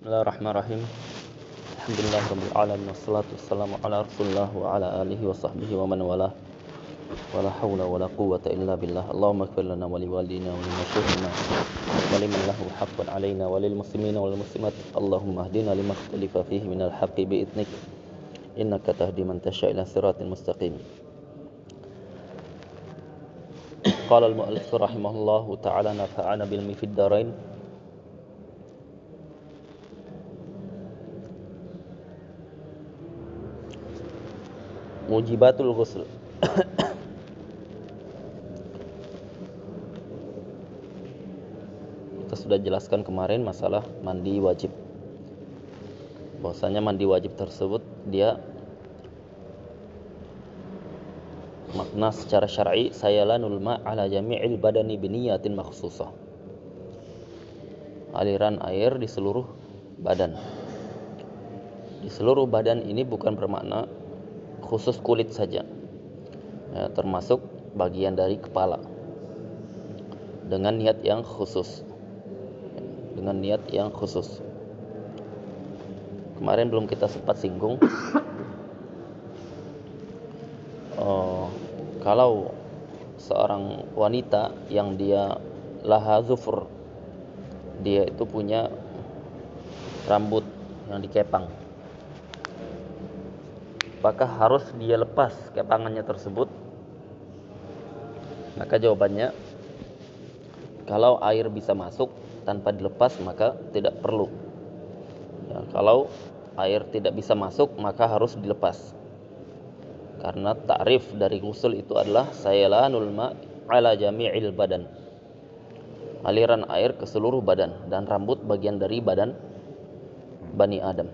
Bismillahirrahmanirrahim. Alhamdulillahirabbil alamin wassalatu wassalamu ala Rasulillah wa ala alihi wa sahbihi wa man walah. Wala haula wala quwwata illa billah. Allahumma ighfir lana wa liwalidina wa limasyayikhina wa liman lahu haqqun alaina wa lil muslimina wal muslimat. Allahumma hdina lima ikhtalafa fihi minal haqqi bi idnik. Innaka tahdi man tasha' ila siratal mustaqim. Qala al-mu'allif rahimahullahu ta'ala nafa'ana bil ilmi fid darain. Mujibatul ghusl. Kita sudah jelaskan kemarin masalah mandi wajib. Bahwasanya mandi wajib tersebut dia makna secara syar'i sayalanul ma' ala jami'il badani biniyatin makhsusah. Aliran air di seluruh badan. Di seluruh badan ini bukan bermakna khusus kulit saja, ya, termasuk bagian dari kepala dengan niat yang khusus, Kemarin belum kita sempat singgung kalau seorang wanita yang dia laha zufur, dia itu punya rambut yang dikepang, apakah harus dia lepas kepangannya tersebut? Maka jawabannya, kalau air bisa masuk tanpa dilepas maka tidak perlu. Ya, kalau air tidak bisa masuk maka harus dilepas. Karena ta'rif dari ghusl itu adalah sayalanul ma' ala jami'il badan. Aliran air ke seluruh badan, dan rambut bagian dari badan Bani Adam.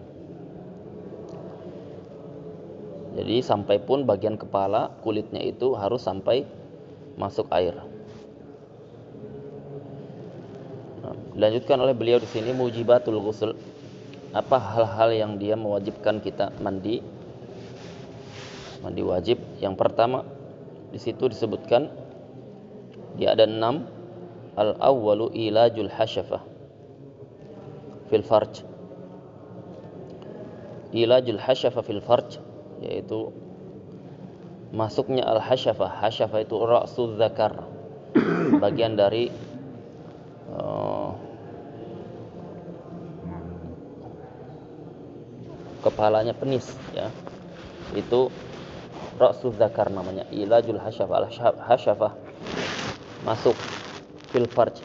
Jadi sampai pun bagian kepala, kulitnya itu harus sampai masuk air. Dilanjutkan oleh beliau di sini mujibatul ghusl. Apa hal-hal yang dia mewajibkan kita mandi wajib? Yang pertama di situ disebutkan dia ada 6. Al-awwalu ilajul hasyafah fil farj. Ilajul hasyafah fil farj yaitu masuknya al-hasyafah. Hasyafah itu ra'sul zakar, bagian dari kepalanya penis, ya. Itu ra'sul zakar namanya. Ilajul hasyafah. Al-hasyafah masuk fil farj,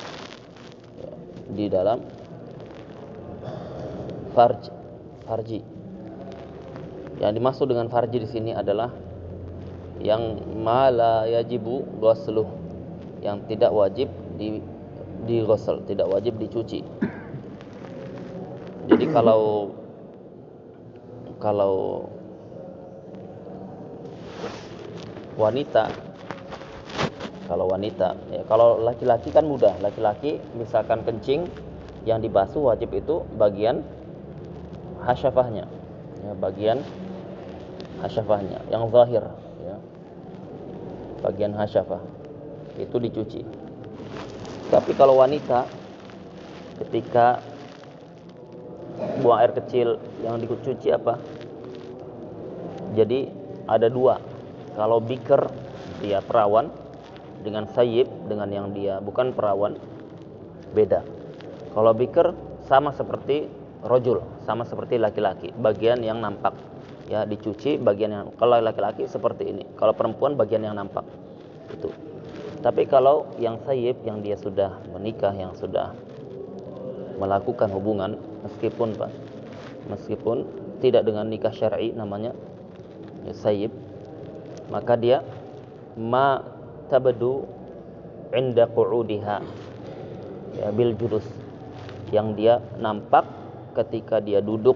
ya, di dalam farji. Yang dimaksud dengan farji di sini adalah yang mala yajibu ghusluh, yang tidak wajib di ghusl, tidak wajib dicuci. Jadi kalau wanita, ya, kalau laki-laki kan mudah. Laki-laki misalkan kencing, yang dibasuh wajib itu bagian hasyafahnya, ya, bagian hasyafahnya yang zahir, ya, bagian hasyafah itu dicuci. Tapi kalau wanita ketika buang air kecil, yang dicuci apa? Jadi ada 2. Kalau biker dia perawan, dengan sayyib dengan yang dia bukan perawan beda. Kalau biker sama seperti rojul, sama seperti laki-laki, bagian yang nampak, ya, dicuci bagian yang, kalau laki-laki seperti ini, kalau perempuan bagian yang nampak itu. Tapi kalau yang sayyib, yang dia sudah menikah, yang sudah melakukan hubungan meskipun tidak dengan nikah syar'i, namanya ya, sayyib, maka dia ma tabadu inda qu'udiha, ya, bil julus, yang dia nampak ketika dia duduk,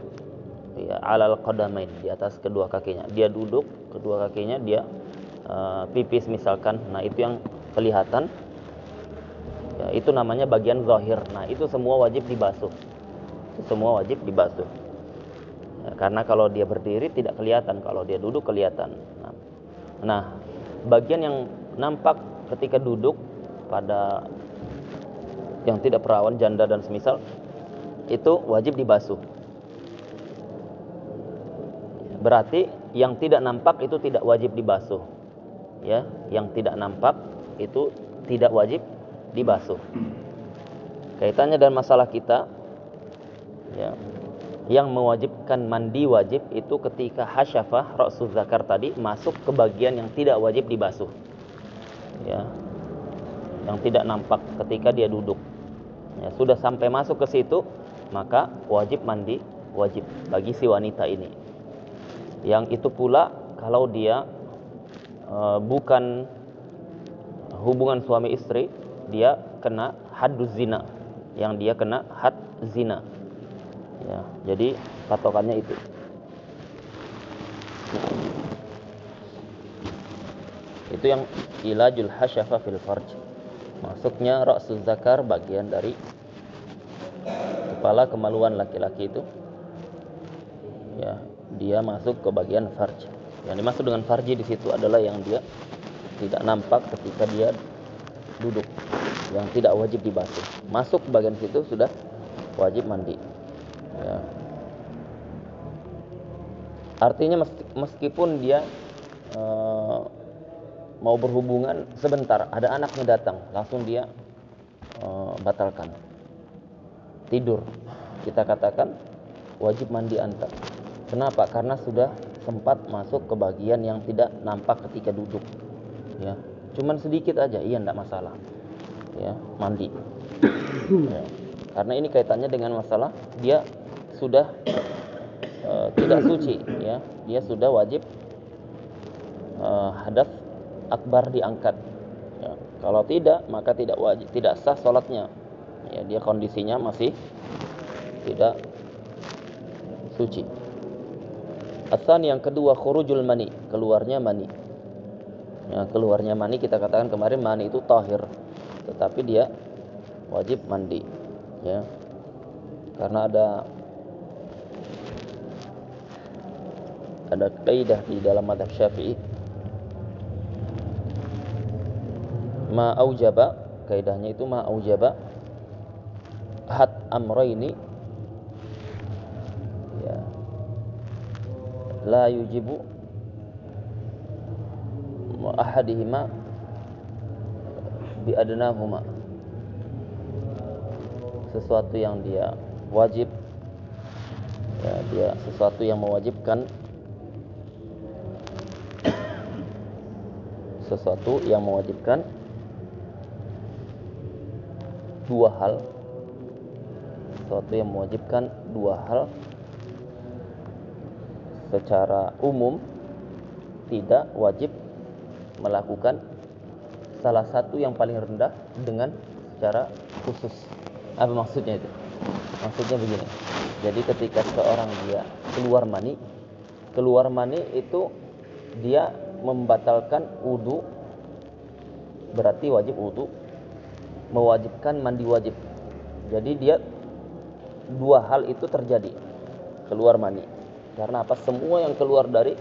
ya, alal qadamain, di atas kedua kakinya. Dia duduk, kedua kakinya dia pipis misalkan. Nah, itu yang kelihatan, ya, itu namanya bagian zahir. Nah, itu semua wajib dibasuh. Ya, karena kalau dia berdiri tidak kelihatan, kalau dia duduk kelihatan. Nah, bagian yang nampak ketika duduk pada yang tidak perawan, janda dan semisal, itu wajib dibasuh. Berarti yang tidak nampak itu tidak wajib dibasuh. Ya, yang tidak nampak itu tidak wajib dibasuh. Kaitannya dengan masalah kita, ya, yang mewajibkan mandi wajib itu ketika hasyafah ra'sul zakar tadi masuk ke bagian yang tidak wajib dibasuh. Ya, yang tidak nampak ketika dia duduk. Ya, sudah sampai masuk ke situ, maka wajib mandi wajib bagi si wanita ini. Yang itu pula kalau dia bukan hubungan suami istri, dia kena hadduz zina, yang dia kena had zina. Ya, jadi patokannya itu. Itu yang ilajul hasyafa fil farj. Masuknya ra'sul zakar, bagian dari kepala kemaluan laki-laki itu. Ya, dia masuk ke bagian farj. Yang dimaksud dengan farji di situ adalah yang dia tidak nampak ketika dia duduk, yang tidak wajib dibasuh. Masuk ke bagian situ sudah wajib mandi. Ya. Artinya meskipun dia mau berhubungan sebentar, ada anaknya datang, langsung dia batalkan. Tidur, kita katakan wajib mandi antar. Kenapa? Karena sudah sempat masuk ke bagian yang tidak nampak ketika duduk. Ya, cuman sedikit aja, iya enggak masalah. Ya, mandi. Ya. Karena ini kaitannya dengan masalah dia sudah tidak suci, ya. Dia sudah wajib hadas akbar diangkat. Ya. Kalau tidak, maka tidak wajib, tidak sah salatnya. Ya, dia kondisinya masih tidak suci. Asan yang kedua, khurujul mani, keluarnya mani. Ya, keluarnya mani kita katakan kemarin mani itu tahir, tetapi dia wajib mandi. Ya, karena ada kaidah di dalam mazhab Syafi'i, ma aujaba, kaidahnya itu ma aujaba had amrayni, ya, la yujibu ahadihima bi adnahuma. Sesuatu yang dia wajib, ya, dia sesuatu yang mewajibkan, sesuatu yang mewajibkan dua hal, sesuatu yang mewajibkan dua hal secara umum, tidak wajib melakukan salah satu yang paling rendah dengan secara khusus. Apa maksudnya itu? Maksudnya begini. Jadi ketika seorang dia keluar mani itu dia membatalkan wudu, berarti wajib wudu, mewajibkan mandi wajib. Jadi dia dua hal itu terjadi, keluar mani. Karena apa? Semua yang keluar dari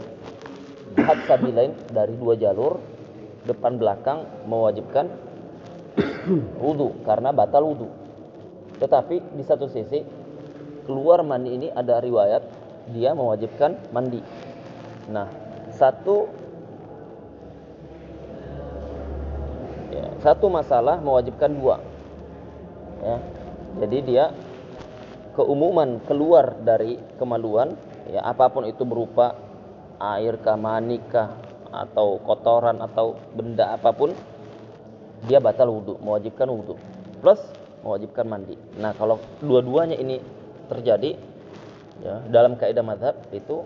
had sabilain, dari dua jalur depan belakang, mewajibkan wudu karena batal wudu. Tetapi di satu sisi keluar mani ini ada riwayat dia mewajibkan mandi. Nah, satu masalah mewajibkan dua. Ya, jadi dia keumuman keluar dari kemaluan, ya, apapun itu berupa air kah, mani kah, atau kotoran atau benda apapun, dia batal wudu, mewajibkan wudu plus mewajibkan mandi. Nah, kalau dua-duanya ini terjadi, ya, dalam kaidah mazhab itu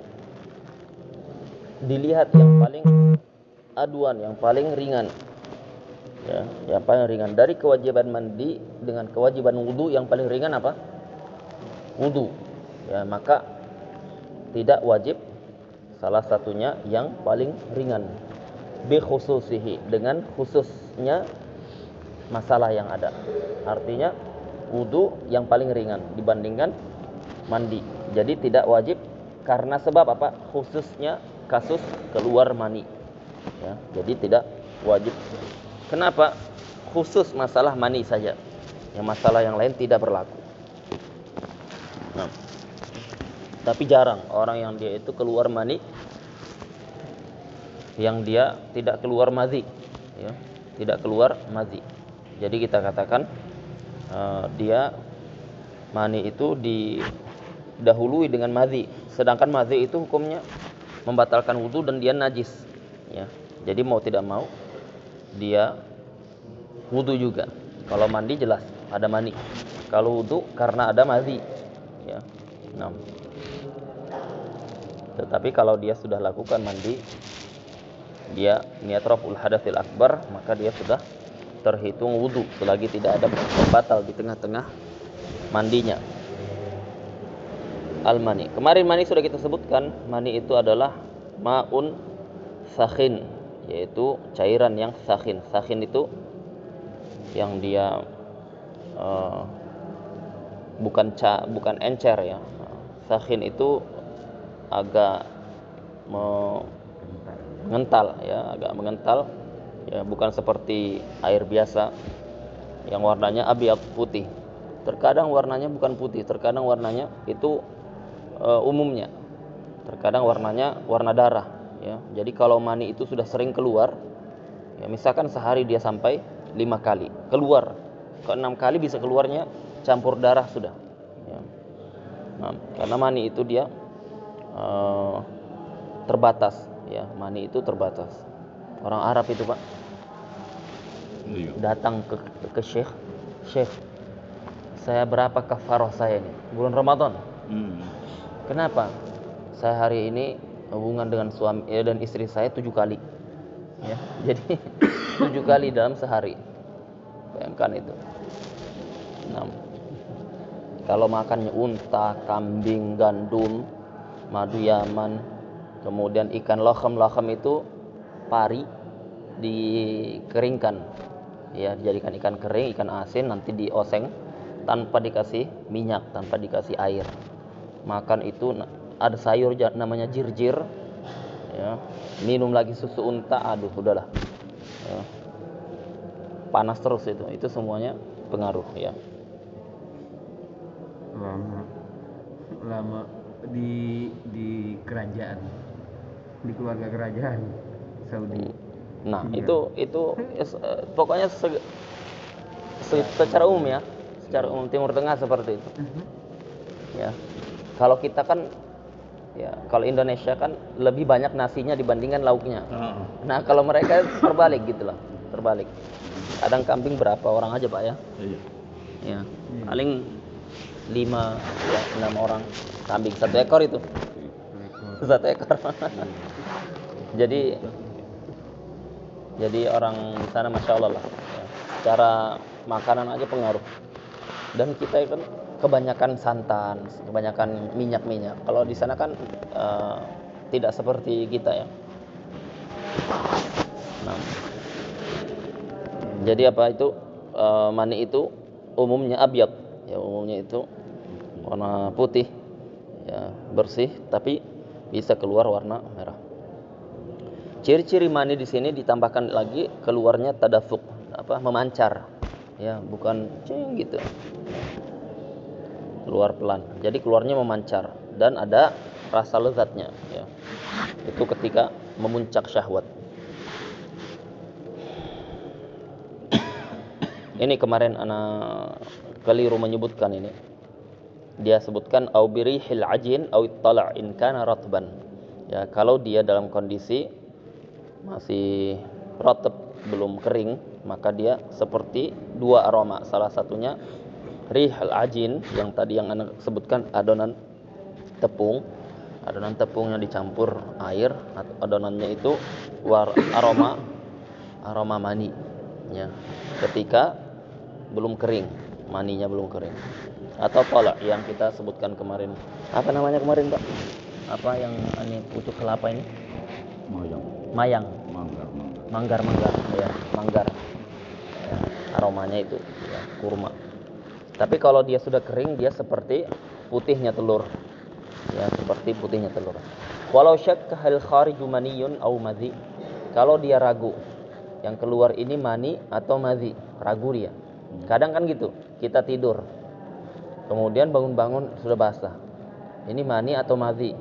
dilihat yang paling aduan, yang paling ringan. Ya, yang paling ringan dari kewajiban mandi dengan kewajiban wudu, yang paling ringan apa? Wudu. Ya, maka tidak wajib salah satunya yang paling ringan. Bi khususihi, dengan khususnya masalah yang ada. Artinya wudu yang paling ringan dibandingkan mandi. Jadi tidak wajib karena sebab apa? Khususnya kasus keluar mani. Ya, jadi tidak wajib. Kenapa? Khusus masalah mani saja. Yang masalah yang lain tidak berlaku. Nah, tapi jarang orang yang dia itu keluar mani yang dia tidak keluar madhi, ya, tidak keluar madhi. Jadi kita katakan dia mani itu didahului dengan madhi, sedangkan madhi itu hukumnya membatalkan wudu dan dia najis, ya. Jadi mau tidak mau dia wudu juga. Kalau mandi jelas ada mani. Kalau wudu karena ada madhi, ya. Nah, tetapi kalau dia sudah lakukan mandi, dia niat raf'ul hadatsil akbar, maka dia sudah terhitung wudu selagi tidak ada pembatal di tengah-tengah mandinya. Al-mani. Kemarin mani sudah kita sebutkan, mani itu adalah ma'un sakhin, yaitu cairan yang sakhin. Sakhin itu yang dia bukan encer, ya. Sakhin itu agak mengental, ya, agak mengental, ya, bukan seperti air biasa yang warnanya abyad, putih. Terkadang warnanya bukan putih, terkadang warnanya itu umumnya terkadang warnanya warna darah, ya. Jadi kalau mani itu sudah sering keluar, ya, misalkan sehari dia sampai 5 kali keluar, ke 6 kali bisa keluarnya campur darah sudah, ya. Nah, karena mani itu dia terbatas, ya, mani itu terbatas. Orang Arab itu, Pak, datang ke Syekh, saya berapa kafarah saya ini bulan Ramadan? Kenapa? Saya hari ini hubungan dengan suami dan istri saya 7 kali, ya. Jadi 7 kali dalam sehari. Bayangkan itu. Nah, kalau makannya unta, kambing, gandum, madu Yaman, kemudian ikan lokham itu pari dikeringkan, ya, dijadikan ikan kering, ikan asin, nanti dioseng tanpa dikasih minyak, tanpa dikasih air. Makan itu ada sayur namanya jirjir, ya. Minum lagi susu unta, aduh udahlah, ya. Panas terus itu semuanya pengaruh, ya. Lama di kerajaan, di keluarga kerajaan Saudi. Nah, itu pokoknya secara umum, ya, secara umum Timur Tengah seperti itu, ya. Kalau kita kan, ya, kalau Indonesia kan lebih banyak nasinya dibandingkan lauknya. Nah, kalau mereka terbalik gitu loh, terbalik. Kadang kambing berapa orang aja, Pak, ya? Iya. Ya, paling 5 ya 6 orang kambing, 1 ekor itu. 1 ekor. Jadi orang di sana Masya Allah lah, ya. Cara makanan aja pengaruh. Dan kita kan kebanyakan santan, kebanyakan minyak. Kalau di sana kan tidak seperti kita, ya. Nah, jadi apa itu mani itu umumnya abyad, ya, umumnya itu warna putih, ya, bersih, tapi bisa keluar warna merah. Ciri-ciri mani di sini ditambahkan lagi keluarnya tadafuk, memancar, ya, bukan cing gitu, keluar pelan. Jadi keluarnya memancar dan ada rasa lezatnya, ya. Itu ketika memuncak syahwat. Ini kemarin anak keliru menyebutkan ini. Dia sebutkan au birihil ajin au ittala' in kana ratban. Ya, kalau dia dalam kondisi masih ratb, belum kering, maka dia seperti 2 aroma. Salah satunya rihal ajin, yang tadi yang anak sebutkan adonan tepung yang dicampur air, adonannya itu aroma mani, ya, ketika belum kering, maninya belum kering. Atau tolak yang kita sebutkan kemarin, apa namanya kemarin, Pak? Apa yang ini pucuk kelapa ini? Mayang. Manggar, ya, manggar. Ya, aromanya itu, ya, kurma. Tapi kalau dia sudah kering, dia seperti putihnya telur, ya, seperti putihnya telur. Walau syakka hal khariju maniyun au madhi, kalau dia ragu yang keluar ini mani atau madhi, ragu dia. Kadang kan gitu, kita tidur, kemudian bangun-bangun sudah basah. Ini mani atau madhi?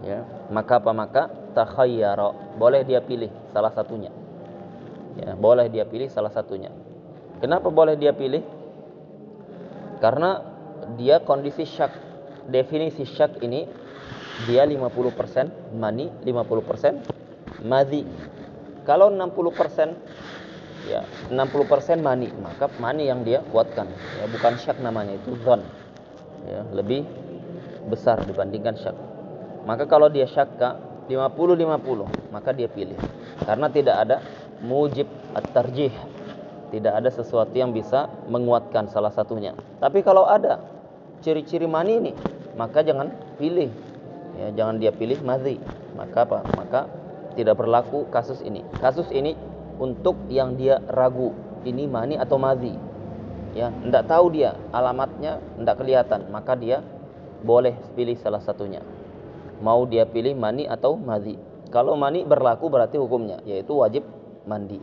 Ya, maka apa? Maka takhayyara, boleh dia pilih salah satunya. Ya, boleh dia pilih salah satunya. Kenapa boleh dia pilih? Karena dia kondisi syak. Definisi syak ini dia 50% mani, 50% madhi. Kalau 60%, ya 60% mani, maka mani yang dia kuatkan. Ya, bukan syak namanya, itu dzon. Ya, lebih besar dibandingkan syak. Maka kalau dia syakka 50-50, maka dia pilih. Karena tidak ada mujib at-tarjih. Tidak ada sesuatu yang bisa menguatkan salah satunya. Tapi kalau ada ciri-ciri mani ini, maka jangan pilih. Ya, jangan dia pilih madhi. Maka apa? Maka tidak berlaku kasus ini. Kasus ini untuk yang dia ragu, ini mani atau madhi. Ya, enggak tahu dia alamatnya, enggak kelihatan, maka dia boleh pilih salah satunya. Mau dia pilih mani atau madhi. Kalau mani berlaku berarti hukumnya yaitu wajib mandi.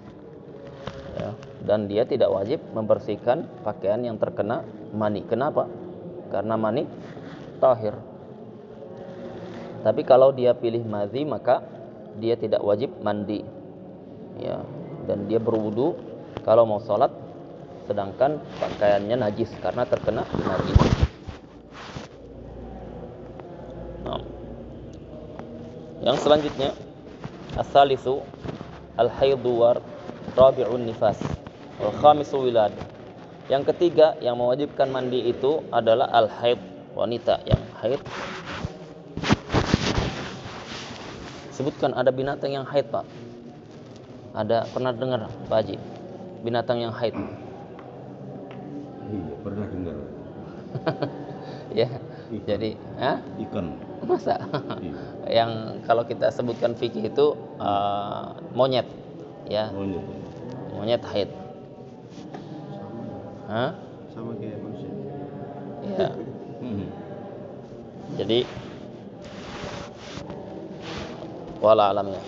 Ya, dan dia tidak wajib membersihkan pakaian yang terkena mani. Kenapa? Karena mani tahir. Tapi kalau dia pilih madhi, maka dia tidak wajib mandi. Ya, dan dia berwudu kalau mau sholat, sedangkan pakaiannya najis karena terkena najis. Nah, yang selanjutnya, as-salisu al-haidhu war rabi'un nifas wal khamisu wilad. Yang ketiga yang mewajibkan mandi itu adalah al-haid, wanita yang haid. Sebutkan ada binatang yang haid, Pak. Ada, pernah dengar Pak Haji binatang yang haid? Iya, pernah dengar. Ya, Ikan. jadi Ikan. masa? Iya. Yang kalau kita sebutkan fikih itu monyet, ya. Monyet. Monyet haid. Sama kayak manusia. Ya. Jadi wala alam ya.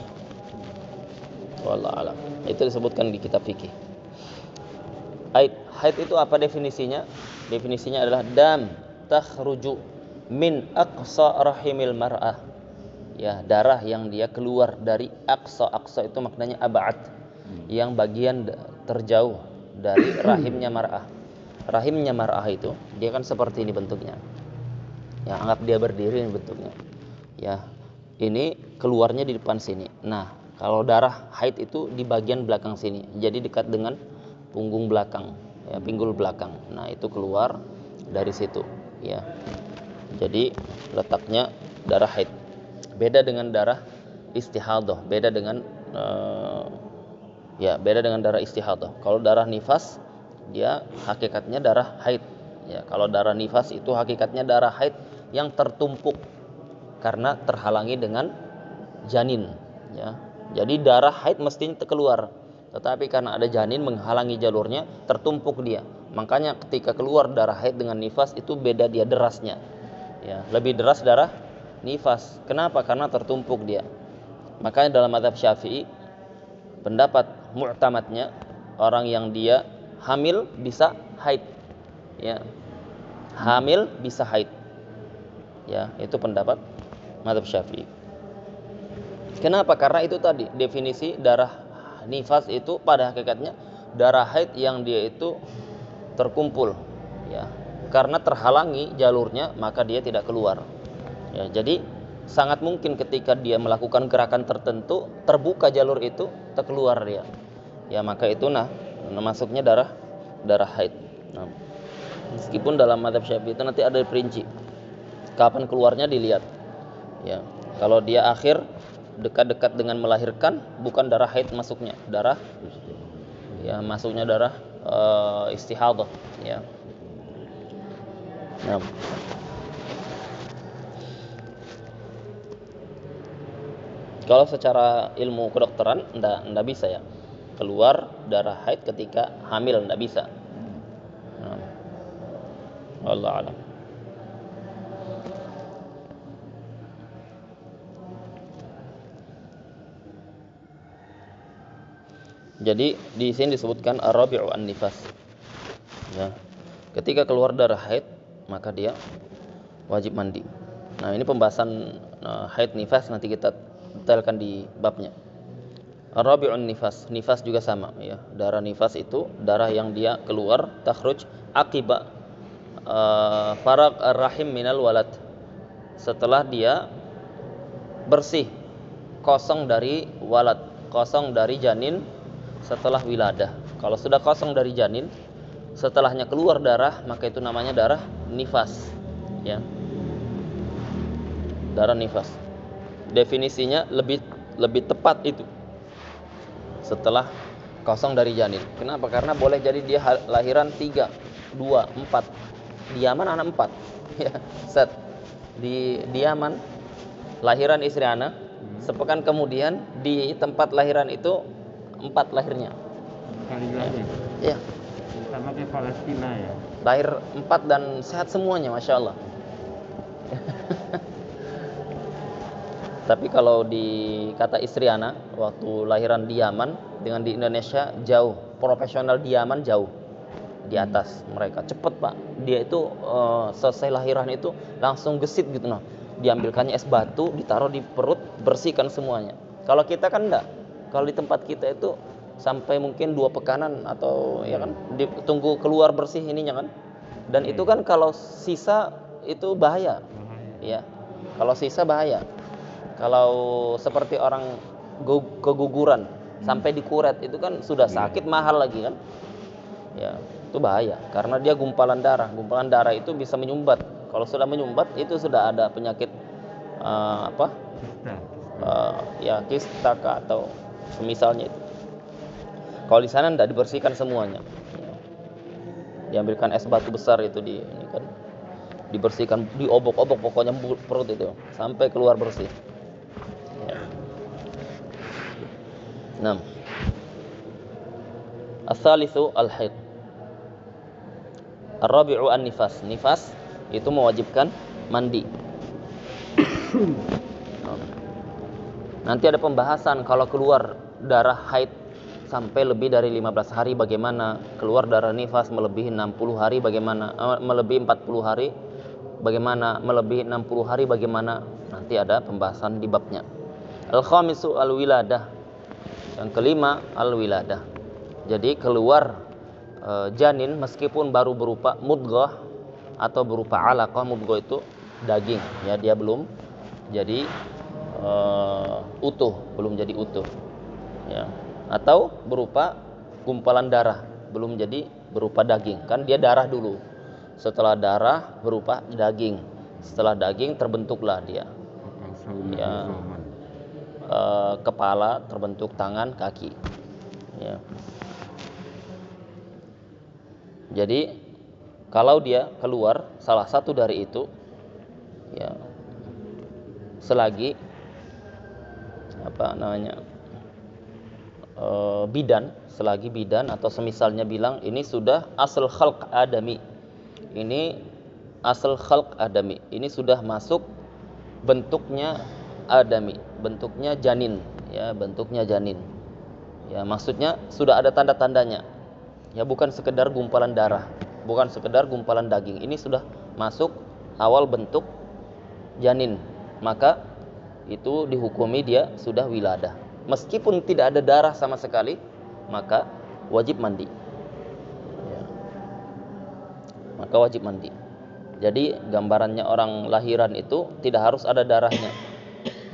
Wallah alam. Itu disebutkan di kitab fikih. Haid itu apa definisinya? Definisinya adalah dam takhruju min aqsa rahimil mar'ah. Ya, darah yang dia keluar dari aqsa. Aqsa itu maknanya ab'ad. Yang bagian terjauh dari rahimnya mar'ah. Rahimnya mar'ah itu dia kan seperti ini bentuknya. Ya, anggap dia berdiri ini bentuknya. Ya. Ini keluarnya di depan sini. Nah, kalau darah haid itu di bagian belakang sini, jadi dekat dengan punggung belakang, ya, pinggul belakang. Nah, itu keluar dari situ, ya. Jadi letaknya darah haid. Beda dengan darah istihadhah, beda dengan beda dengan darah istihadhah. Kalau darah nifas, dia hakikatnya darah haid. Ya, kalau darah nifas itu hakikatnya darah haid yang tertumpuk karena terhalangi dengan janin, ya. Jadi darah haid mestinya keluar, tetapi karena ada janin menghalangi jalurnya, tertumpuk dia. Makanya ketika keluar darah haid dengan nifas itu beda dia derasnya. Ya, lebih deras darah nifas. Kenapa? Karena tertumpuk dia. Makanya dalam mazhab Syafi'i, pendapat mu'tamadnya, orang yang dia hamil bisa haid. Ya. Hamil bisa haid. Ya, itu pendapat mazhab Syafi'i. Kenapa? Karena itu tadi definisi darah nifas itu pada hakikatnya darah haid yang dia itu terkumpul, ya. Karena terhalangi jalurnya maka dia tidak keluar. Ya, jadi sangat mungkin ketika dia melakukan gerakan tertentu terbuka jalur itu, terkeluar dia. Ya, maka itu masuknya darah haid. Nah, meskipun dalam mazhab Syafi'i itu nanti ada perinci kapan keluarnya dilihat. Ya, kalau dia akhir dekat-dekat dengan melahirkan, bukan darah haid masuknya, masuknya darah istihadhah, ya. Nah, kalau secara ilmu kedokteran enggak bisa, ya, keluar darah haid ketika hamil, enggak bisa. Nah, wallahu a'lam. Jadi di sini disebutkan ar-rabi'u an-nifas. Ya. Ketika keluar darah haid, maka dia wajib mandi. Nah, ini pembahasan haid nifas, nanti kita detailkan di babnya. Rabi'un nifas, nifas juga sama ya. Darah nifas itu darah yang dia keluar takhruj akibat farag ar-rahim minal walad. Setelah dia bersih, kosong dari walad, kosong dari janin setelah wiladah. Kalau sudah kosong dari janin, setelahnya keluar darah, maka itu namanya darah nifas ya. Darah nifas. Definisinya lebih tepat itu setelah kosong dari janin. Kenapa? Karena boleh jadi dia lahiran 3, 2, 4. Di Yaman anak 4. Ya, set. Di Yaman lahiran istri anak, sepekan kemudian di tempat lahiran itu 4 lahirnya. Sekali lagi. Ya. Sama kayak Palestina ya. Lahir 4 dan sehat semuanya, Masya Allah. Tapi kalau di kata istri anak waktu lahiran di Yaman dengan di Indonesia jauh, profesional di Yaman jauh di atas mereka. Cepet Pak, dia itu selesai lahiran itu langsung gesit gitu noh. Diambilkannya es batu, ditaruh di perut, bersihkan semuanya. Kalau kita kan enggak. Kalau di tempat kita itu sampai mungkin 2 pekanan atau ya kan ditunggu keluar bersih ininya kan. Dan itu kan kalau sisa itu bahaya. Ya. Kalau sisa bahaya. Kalau seperti orang keguguran sampai dikuret itu kan sudah sakit, mahal lagi kan. Ya, itu bahaya karena dia gumpalan darah. Gumpalan darah itu bisa menyumbat. Kalau sudah menyumbat itu sudah ada penyakit ya kista atau semisalnya itu. Kalau di sana tidak dibersihkan semuanya. Diambilkan es batu besar itu ini kan. Dibersihkan, diobok-obok pokoknya perut itu sampai keluar bersih. Ya. 6. As-salisu al-haid. Ar-rabi'u an-nifas. Nifas itu mewajibkan mandi. Nanti ada pembahasan kalau keluar darah haid sampai lebih dari 15 hari bagaimana, keluar darah nifas melebihi 60 hari bagaimana, melebihi 40 hari bagaimana, melebihi 60 hari bagaimana. Nanti ada pembahasan di babnya. Al-khamisu al-wiladah. Yang kelima al-wiladah. Jadi keluar janin meskipun baru berupa mudghah atau berupa alaqah. Mudghah itu daging ya, dia belum jadi utuh, belum jadi utuh ya. Atau berupa gumpalan darah, belum jadi berupa daging. Kan dia darah dulu. Setelah darah berupa daging. Setelah daging terbentuklah dia ya, kepala, terbentuk tangan, kaki ya. Jadi kalau dia keluar salah satu dari itu ya, selagi bidan, selagi bidan atau semisalnya bilang ini sudah asal khalq adami, ini asal khalq adami, ini sudah masuk bentuknya adami, bentuknya janin ya, bentuknya janin ya, maksudnya sudah ada tanda-tandanya ya, bukan sekedar gumpalan darah, bukan sekedar gumpalan daging, ini sudah masuk awal bentuk janin, maka itu dihukumi dia sudah wiladah. Meskipun tidak ada darah sama sekali, maka wajib mandi ya. Maka wajib mandi. Jadi gambarannya orang lahiran itu tidak harus ada darahnya,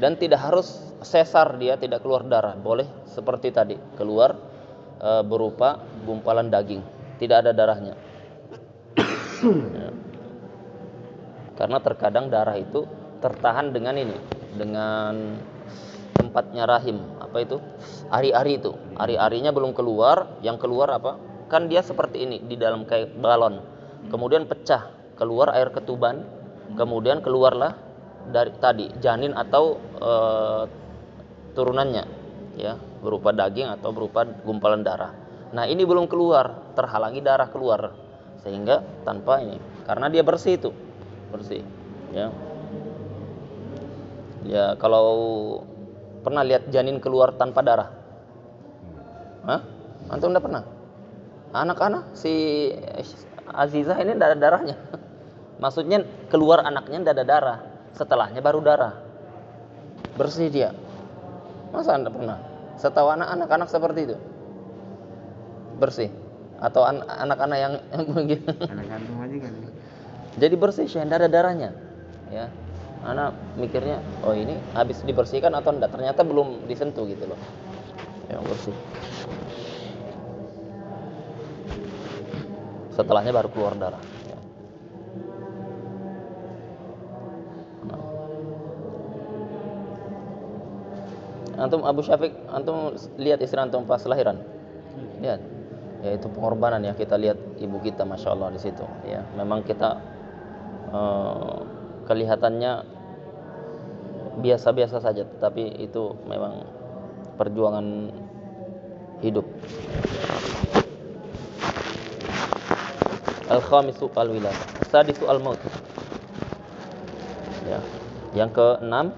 dan tidak harus sesar, dia tidak keluar darah, boleh seperti tadi keluar berupa gumpalan daging, tidak ada darahnya ya. Karena terkadang darah itu tertahan dengan ini, dengan tempatnya rahim, apa itu, ari-ari itu, ari-arinya belum keluar, yang keluar apa, kan dia seperti ini di dalam kayak balon, kemudian pecah, keluar air ketuban, kemudian keluarlah dari tadi janin atau turunannya ya, berupa daging atau berupa gumpalan darah. Nah ini belum keluar, terhalangi darah keluar, sehingga tanpa ini, karena dia bersih itu, bersih ya. Ya kalau pernah lihat janin keluar tanpa darah? Hah? Antum udah pernah? Anak-anak si Azizah ini tidak ada darahnya. Maksudnya keluar anaknya tidak ada darah, setelahnya baru darah. Bersih dia. Masa Anda pernah? Setahu anak-anak seperti itu. Bersih. Atau anak-anak yang begitu. Anak kandung aja kan. Jadi bersih, tidak ada darahnya. Ya. Anak mikirnya, oh ini habis dibersihkan atau enggak? Ternyata belum disentuh gitu loh. Ya, bersih. Setelahnya baru keluar darah. Ya. Nah. Antum Abu Syafiq, antum lihat istri antum pas lahiran? Lihat. Ya itu pengorbanan ya, kita lihat ibu kita, masya Allah di situ. Ya, memang kita kelihatannya biasa-biasa saja, tetapi itu memang perjuangan hidup. Al-khamisu al-wiladah, sadisu al-maut. Ya. Yang keenam,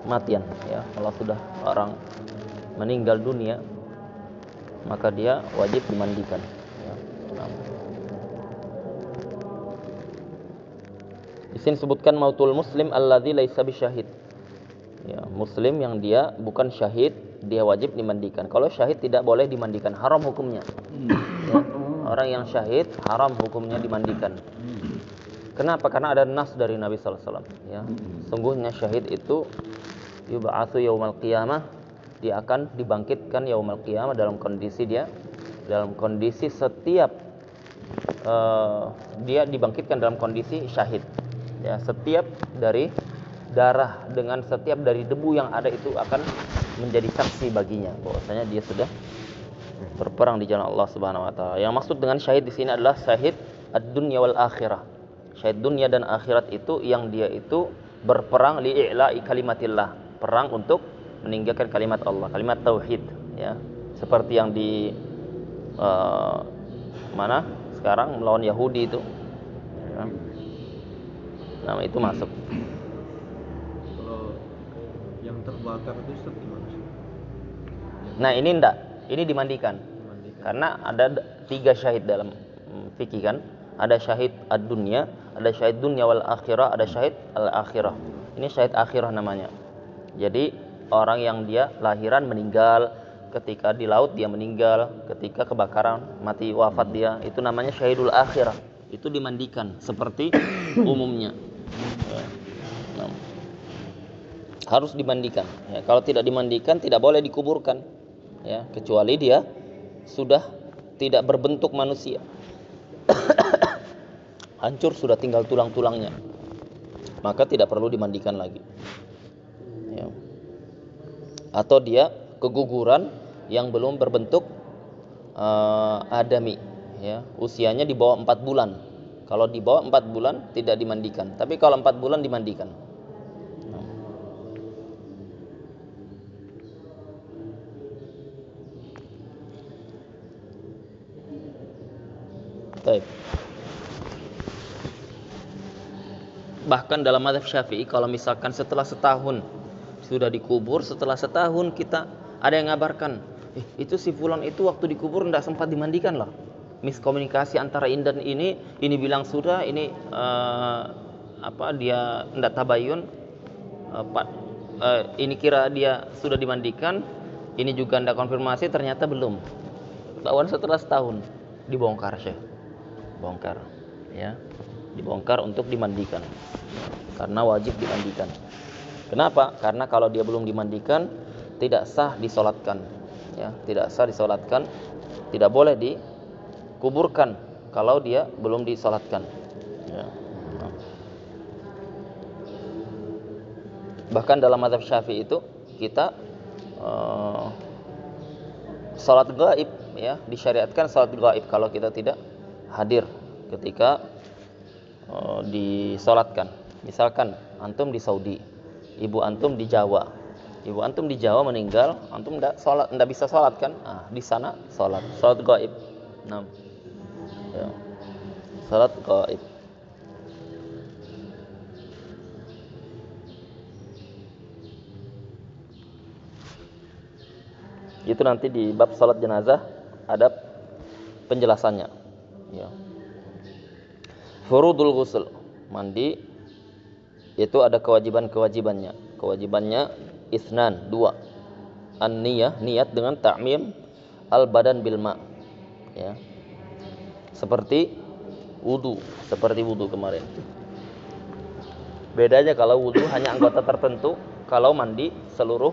matian. Ya, kalau sudah orang meninggal dunia, maka dia wajib dimandikan. Ya. Nah. Di sini sebutkan mautul muslim alladzi laisa bisyahid. Ya, muslim yang dia bukan syahid, dia wajib dimandikan. Kalau syahid tidak boleh dimandikan, haram hukumnya. Ya, orang yang syahid haram hukumnya dimandikan. Kenapa? Karena ada nas dari Nabi sallallahu alaihi wasallam, ya. Sungguhnya syahid itu yub'atsu yaumal qiyamah, dia akan dibangkitkan yaumal qiyamah dalam kondisi setiap dia dibangkitkan dalam kondisi syahid. Ya, setiap dari darah dengan setiap dari debu yang ada itu akan menjadi saksi baginya bahwasanya dia sudah berperang di jalan Allah Subhanahu wa taala. Yang maksud dengan syahid di sini adalah syahid ad-dunya wal akhirah. Syahid dunia dan akhirat itu yang dia itu berperang li'i'la'i kalimatillah, perang untuk meninggikan kalimat Allah, kalimat tauhid, ya. Seperti yang di mana sekarang melawan Yahudi itu, ya. Nah, itu masuk. Kalau yang terbakar itu Ustaz gimana sih? Nah, ini enggak, ini dimandikan. Karena ada 3 syahid dalam fikih kan. Ada syahid ad-dunya, ada syahid dunya wal akhirah, ada syahid al-akhirah. Ini syahid akhirah namanya. Jadi orang yang dia lahiran meninggal, ketika di laut dia meninggal, ketika kebakaran mati wafat dia, itu namanya syahidul akhirah. Itu dimandikan seperti umumnya. Ya. Nah, harus dimandikan. Ya, kalau tidak dimandikan tidak boleh dikuburkan. Ya, kecuali dia sudah tidak berbentuk manusia. Hancur, sudah tinggal tulang-tulangnya, maka tidak perlu dimandikan lagi. Ya. Atau dia keguguran yang belum berbentuk adami, ya, usianya di bawah 4 bulan. Kalau di bawah 4 bulan tidak dimandikan, tapi kalau 4 bulan dimandikan. Baik. Bahkan dalam mazhab Syafi'i, kalau misalkan setelah setahun sudah dikubur, setelah setahun kita ada yang ngabarkan, itu si fulan itu waktu dikubur tidak sempat dimandikan loh. Miskomunikasi antara dan ini bilang sudah, ini dia tidak tabayun, ini kira dia sudah dimandikan, ini juga tidak konfirmasi, ternyata belum. Lawan setelah setahun dibongkar, Syekh. Bongkar, ya. Dibongkar untuk dimandikan. Karena wajib dimandikan. Kenapa? Karena kalau dia belum dimandikan tidak sah disolatkan, ya, tidak sah disolatkan, tidak boleh dikuburkan kalau dia belum disolatkan, ya. Nah. Bahkan dalam mazhab Syafi'i itu kita salat gaib, ya, disyariatkan salat gaib kalau kita tidak hadir ketika disolatkan. Misalkan antum di Saudi, ibu antum di Jawa. Ibu antum di Jawa meninggal, antum enggak bisa salat kan? Ah, di sana salat gaib. Nah. Ya. Salat gaib. Itu nanti di bab salat jenazah ada penjelasannya. Ya. Furudul ghusl, mandi itu ada kewajibannya. Kewajibannya isnan, dua. An-niyah, niat dengan ta'mim al-badan bil ma'. Ya. Seperti wudu kemarin. Bedanya kalau wudu hanya anggota tertentu, kalau mandi seluruh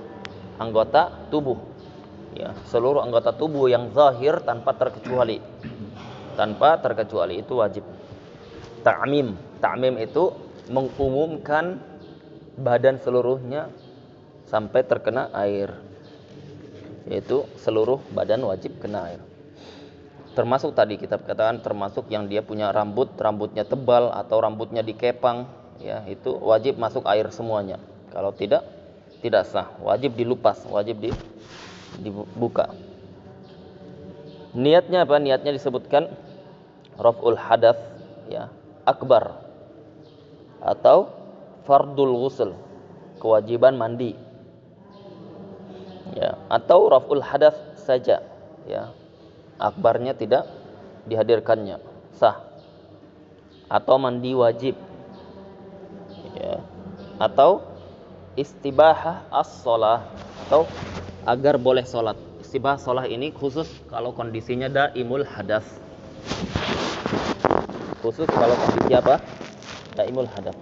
anggota tubuh. Ya, seluruh anggota tubuh yang zahir tanpa terkecuali. Tanpa terkecuali itu wajib. Ta'mim itu mengumumkan badan seluruhnya sampai terkena air. Yaitu seluruh badan wajib kena air. Termasuk tadi kita katakan termasuk yang dia punya rambutnya tebal atau rambutnya dikepang, ya, itu wajib masuk air semuanya. Kalau tidak sah, wajib dilupas, wajib dibuka. Niatnya apa? Niatnya disebutkan raf'ul hadath, ya, akbar atau fardul ghusl, kewajiban mandi. Ya, atau raf'ul hadath saja, ya. Akbarnya tidak dihadirkannya, sah. Atau mandi wajib, ya. Atau istibahah as-shalah, atau agar boleh sholat. Istibahah sholat ini khusus kalau kondisinya daimul hadas. Khusus kalau kondisi apa? Daimul hadas.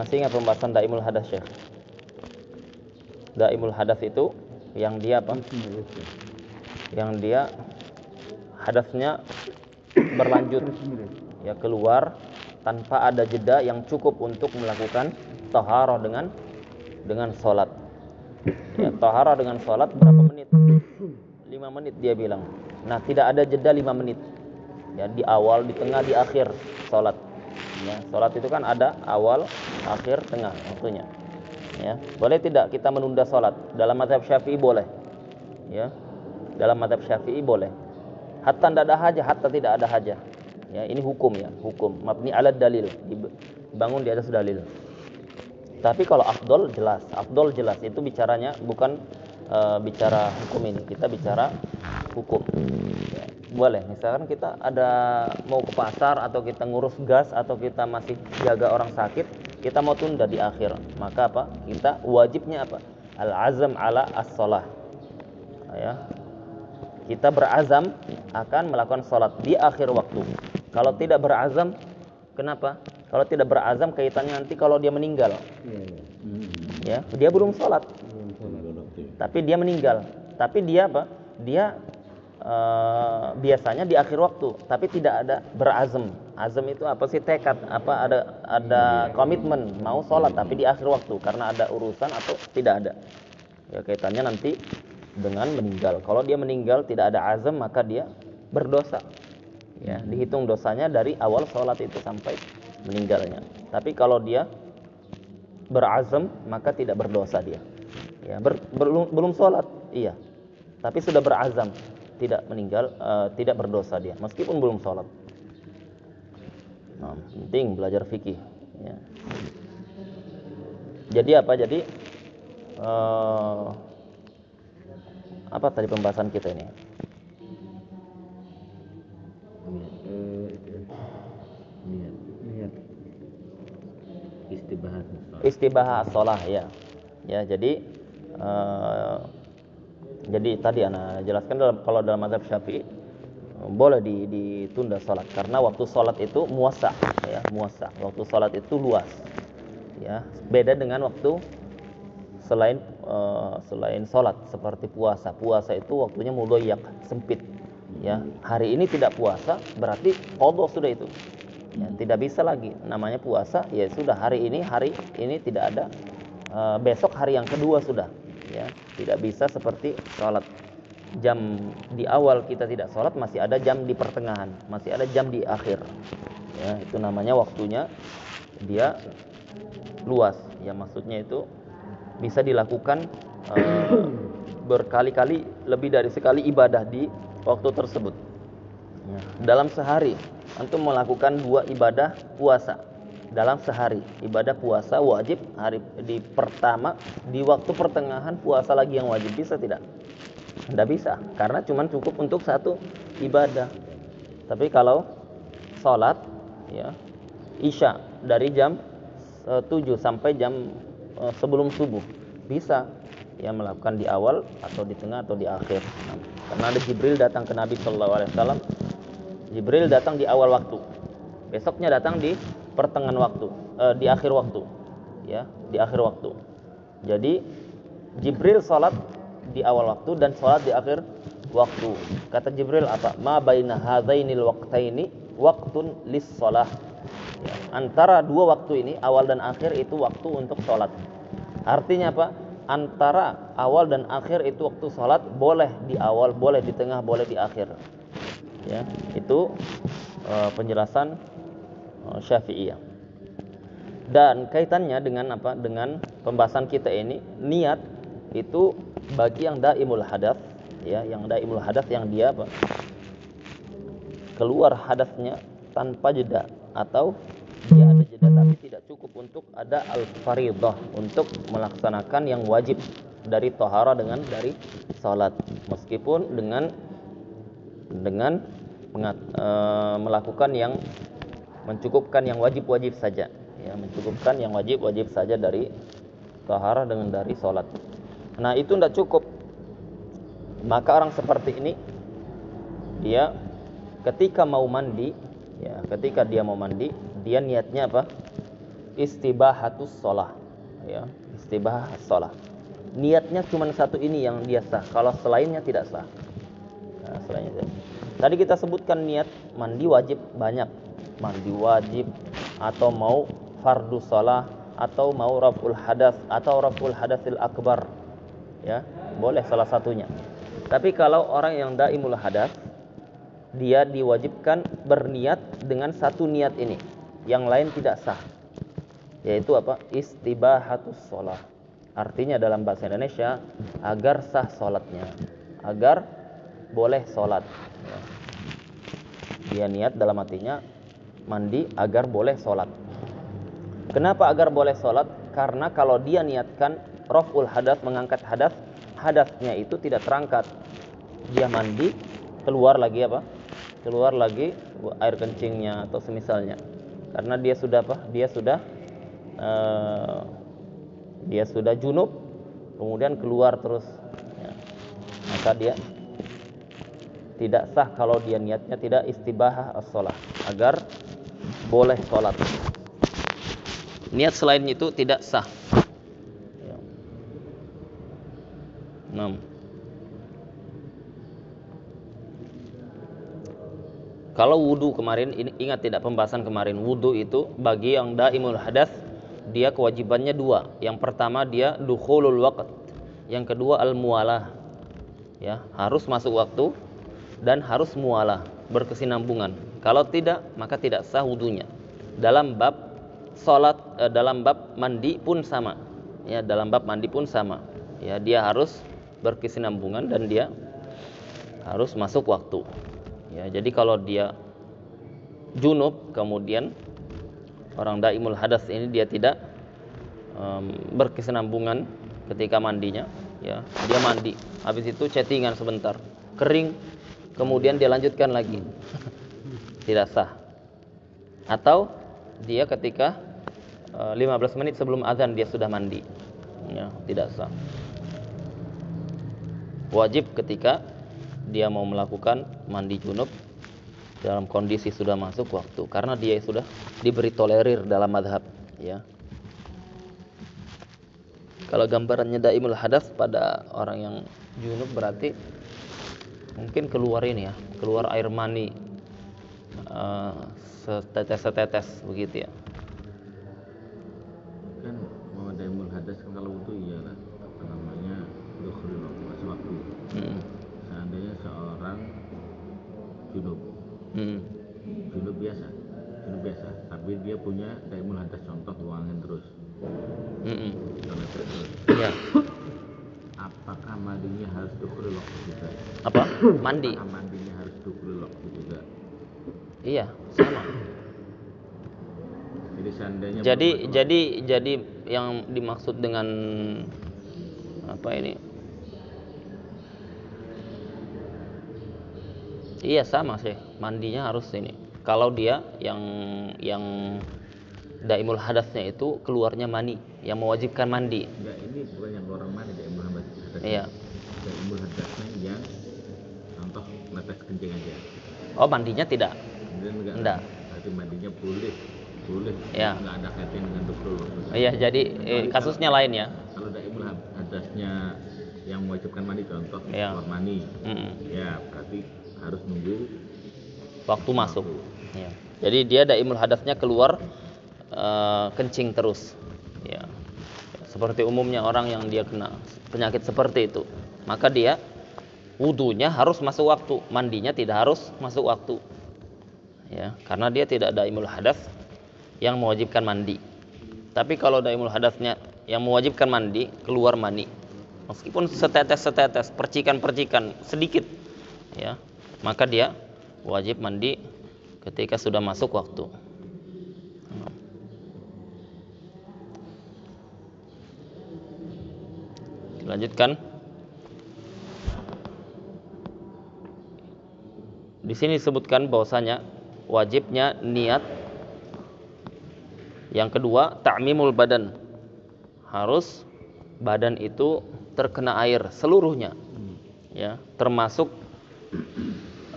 Masih ingat pembahasan daimul hadas, Syekh? Daimul hadas itu yang dia apa? Yang dia hadasnya berlanjut, ya, keluar tanpa ada jeda yang cukup untuk melakukan taharah dengan sholat. Ya, taharah dengan sholat berapa menit? 5 menit dia bilang. Nah, tidak ada jeda 5 menit. Ya, di awal, di tengah, di akhir sholat. Ya, sholat itu kan ada awal, akhir, tengah waktunya. Ya, boleh tidak kita menunda sholat? Dalam mazhab Syafi'i boleh. Ya, dalam mazhab Syafi'i boleh. Hatta tidak ada hajah, hatta tidak ada hajah. Ya, ini hukum, ya, hukum mabni ala dalil, dibangun di atas dalil. Tapi kalau afdol jelas itu bicaranya bukan bicara hukum ini, kita bicara hukum. Ya, boleh, misalkan kita ada mau ke pasar atau kita ngurus gas atau kita masih jaga orang sakit, kita mau tunda di akhir, maka apa? Kita wajibnya apa? Al-azam ala as-shalah. Ya. Kita berazam akan melakukan sholat di akhir waktu. Kalau tidak berazam, kenapa? Kalau tidak berazam kaitannya nanti kalau dia meninggal, ya, dia belum sholat, tapi dia meninggal. Tapi dia apa? Dia biasanya di akhir waktu, tapi tidak ada berazam. Azam itu apa sih? Tekad. Apa ada komitmen mau sholat, tapi di akhir waktu karena ada urusan atau tidak ada. Ya, kaitannya nanti dengan meninggal. Kalau dia meninggal tidak ada azam, maka dia berdosa. Ya, dihitung dosanya dari awal sholat itu sampai meninggalnya. Tapi kalau dia berazam, maka tidak berdosa dia. Ya, belum sholat, iya. Tapi sudah berazam, tidak meninggal, tidak berdosa dia, meskipun belum sholat. Nah, penting belajar fikih. Ya. Jadi apa? Jadi apa tadi pembahasan kita ini? Istibahah as-shalah, ya. Ya, jadi tadi ana jelaskan kalau dalam mazhab Syafi'i boleh ditunda salat karena waktu salat itu muwassa, ya, muwassa. Waktu salat itu luas. Ya, beda dengan waktu selain salat seperti puasa. Puasa itu waktunya mudhayyak, sempit. Ya, hari ini tidak puasa berarti qadha sudah itu. Ya, tidak bisa lagi namanya puasa, ya sudah hari ini tidak ada, besok hari yang kedua sudah, ya, tidak bisa seperti sholat jam di awal kita tidak sholat, masih ada jam di pertengahan, masih ada jam di akhir, ya, itu namanya waktunya dia luas, ya, maksudnya itu bisa dilakukan berkali-kali, lebih dari sekali ibadah di waktu tersebut. Ya, dalam sehari antum melakukan 2 ibadah puasa dalam sehari. Ibadah puasa wajib hari di pertama, di waktu pertengahan puasa lagi yang wajib, bisa tidak? Tidak bisa, karena cuma cukup untuk 1 ibadah. Tapi kalau sholat ya, Isya dari jam 7 sampai jam sebelum subuh. Bisa ya melakukan di awal atau di tengah atau di akhir. Nah, karena ada Jibril datang ke Nabi sallallahu alaihi wasallam. Jibril datang di awal waktu. Besoknya datang di pertengahan waktu, di akhir waktu. Ya, di akhir waktu. Jadi Jibril salat di awal waktu dan salat di akhir waktu. Kata Jibril apa? Ma baina hadzainil waqtaini waqtun lis-shalah. Ya, antara dua waktu ini, awal dan akhir, itu waktu untuk sholat. Artinya apa? Antara awal dan akhir itu waktu sholat, boleh di awal, boleh di tengah, boleh di akhir. Ya, itu penjelasan Syafi'iyah. Dan kaitannya dengan apa? Dengan pembahasan kita ini, niat itu bagi yang daimul hadas, ya, yang daimul hadas, yang dia apa? Keluar hadasnya tanpa jeda, atau dia ada jeda tapi tidak cukup untuk ada al-faridah, untuk melaksanakan yang wajib dari tohara dari salat, meskipun dengan melakukan yang mencukupkan yang wajib-wajib saja, ya, mencukupkan yang wajib-wajib saja dari tohara dari salat. Nah, itu tidak cukup. Maka orang seperti ini, dia ketika mau mandi, ya, ketika dia mau mandi, dia niatnya apa? Istibahatus shalah, ya, istibahatus shalah. Niatnya cuma satu ini yang dia sah. Kalau selainnya tidak sah. Nah, selainnya. Tadi kita sebutkan niat mandi wajib banyak. Mandi wajib, atau mau fardu shalah, atau mau raf'ul hadas, atau raf'ul hadasil akbar. Ya, boleh salah satunya. Tapi kalau orang yang daimul hadas, dia diwajibkan berniat dengan satu niat ini, yang lain tidak sah, yaitu apa? Istibahatus shalah. Artinya dalam bahasa Indonesia, agar sah sholatnya, agar boleh sholat, ya. Dia niat dalam hatinya mandi agar boleh sholat. Kenapa agar boleh sholat? Karena kalau dia niatkan raf'ul hadas, mengangkat hadas, hadasnya itu tidak terangkat. Dia mandi, keluar lagi apa? Keluar lagi air kencingnya atau semisalnya, karena dia sudah apa? Dia sudah junub, kemudian keluar terus, ya. Maka dia tidak sah kalau dia niatnya tidak istibahah as-shalah, agar boleh sholat. Niat selain itu tidak sah, ya. 6. Kalau wudu kemarin, ingat tidak pembahasan kemarin, wudu itu bagi yang daimul hadas, dia kewajibannya dua. Yang pertama dia dukhulul waqt, yang kedua al-muwalah, ya, harus masuk waktu dan harus muwalah, berkesinambungan. Kalau tidak, maka tidak sah wudunya. Dalam bab salat, dalam bab mandi pun sama, ya, dalam bab mandi pun sama, ya, dia harus berkesinambungan dan dia harus masuk waktu. Ya, jadi kalau dia junub, kemudian orang daimul hadas ini dia tidak berkesinambungan ketika mandinya, ya, dia mandi, habis itu chattingan sebentar, kering, kemudian dia lanjutkan lagi, tidak sah. Atau dia ketika 15 menit sebelum azan dia sudah mandi, ya, tidak sah. Wajib ketika dia mau melakukan mandi junub dalam kondisi sudah masuk waktu, karena dia sudah diberi tolerir dalam mazhab, ya. Kalau gambarannya daimul hadas pada orang yang junub, berarti mungkin keluar ini, ya, keluar air mani setetes-setetes begitu, ya. Kan mau daimul hadas kan kalau wudu iyalah apa namanya dukhulul masuk waktu. Seandainya seorang junub biasa, tapi dia punya daimul hadas, contoh buangin terus, Ya. Apakah mandinya harus dukhulul waktu juga? Apa? Mandi. Apakah mandinya harus dukhulul waktu juga? Iya, sama. Jadi seandainya Jadi yang dimaksud dengan apa ini? Iya, sama sih. Mandinya harus ini. kalau dia yang daimul hadasnya itu keluarnya mani yang mewajibkan mandi. Enggak, ini bukan yang orang mani daimul hadas. Iya. Daimul hadasnya yang contoh netes kencing aja. Oh, mandinya tidak. Kemudian Enggak. Berarti mandinya boleh. Ya. Enggak ada kaitan dengan dukhul. Iya, jadi kasusnya lain ya. Kalau daimul hadasnya yang mewajibkan mandi contoh Ya. keluar mani. Ya, berarti harus nunggu Waktu masuk. Ya. Jadi dia daimul hadasnya keluar kencing terus. Ya. Seperti umumnya orang yang dia kena penyakit seperti itu, maka dia wudunya harus masuk waktu, mandinya tidak harus masuk waktu. Ya, karena dia tidak daimul hadas yang mewajibkan mandi. Tapi kalau daimul hadasnya yang mewajibkan mandi, keluar mani, meskipun setetes, percikan-percikan sedikit, ya, maka dia wajib mandi ketika sudah masuk waktu. Lanjutkan. Di sini disebutkan bahwasanya wajibnya niat. Yang kedua, ta'mimul badan. Harus badan itu terkena air seluruhnya. Ya, termasuk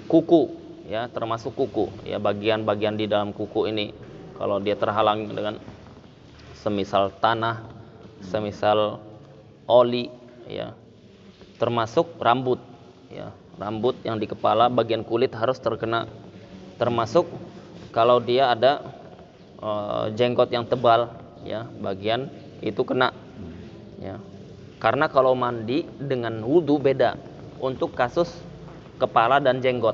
kuku, ya, termasuk kuku. Ya, bagian-bagian di dalam kuku ini kalau dia terhalang dengan semisal tanah, semisal oli, ya, termasuk rambut, ya, rambut yang di kepala, bagian kulit harus terkena, termasuk kalau dia ada jenggot yang tebal, ya, bagian itu kena, ya, karena kalau mandi dengan wudu beda untuk kasus kepala dan jenggot.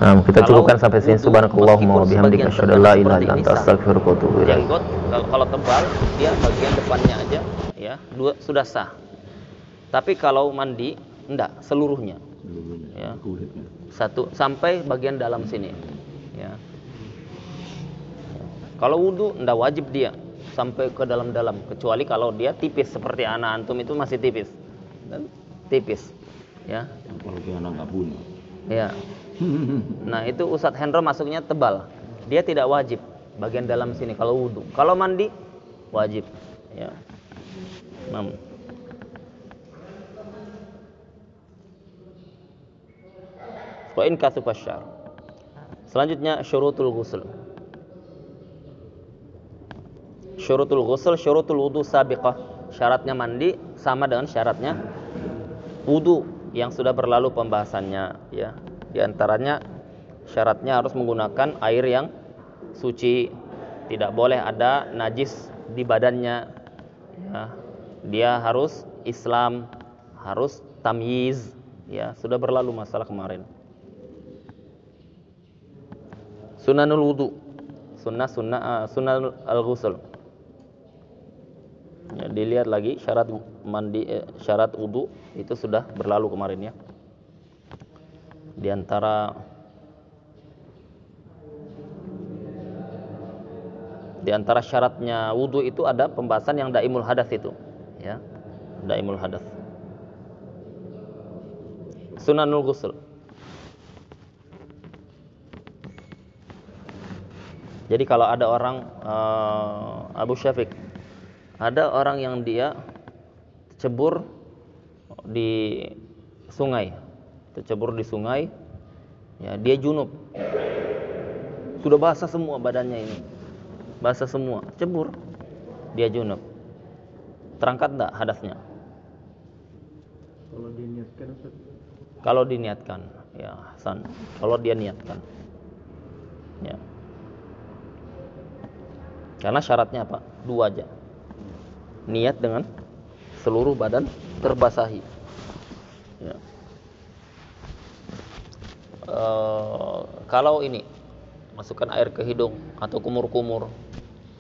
Kita cukupkan sampai sini. Subhanakallahumma wa bihamdika asyhadu an la ilaha illa anta astaghfiruka wa atubu ilaik. Jenggot kalau tebal dia bagian depannya aja, ya, sudah sah. Tapi kalau mandi enggak, seluruhnya. Ya. Satu sampai bagian dalam sini, ya. Kalau wudu enggak wajib dia sampai ke dalam-dalam, kecuali kalau dia tipis seperti anak antum itu masih tipis. Dan tipis, ya. kalau dia anak enggak punya. Ya. Nah, itu Ustadz Hendro masuknya tebal. Dia tidak wajib bagian dalam sini kalau wudu. Kalau mandi wajib, ya. Wa in kasufa syar. Selanjutnya syurutul ghusl. Syurutul ghusl, syurutul wudu sabiqah. Syaratnya mandi sama dengan syaratnya wudu yang sudah berlalu pembahasannya, ya. Di antaranya syaratnya harus menggunakan air yang suci, tidak boleh ada najis di badannya, ya. Dia harus Islam, harus tamyiz, ya, sudah berlalu masalah kemarin. Sunanul wudu, sunnah al-ghusl. Ya, dilihat lagi syarat mandi, syarat wudu itu sudah berlalu kemarin, ya. Di antara syaratnya wudu itu ada pembahasan yang daimul hadas itu, ya, daimul hadas. Sunanul ghusl. Jadi kalau ada orang Abu Syafiq, ada orang yang dia cebur di sungai, ya, dia junub, sudah basah semua badannya ini, basah semua, cebur, dia junub, terangkat enggak hadasnya? Kalau diniatkan, Kalau diniatkan, ya, Hasan, kalau dia niatkan, ya. Karena syaratnya apa? Dua aja. Niat dengan seluruh badan terbasahi. Ya. Kalau ini masukkan air ke hidung atau kumur-kumur,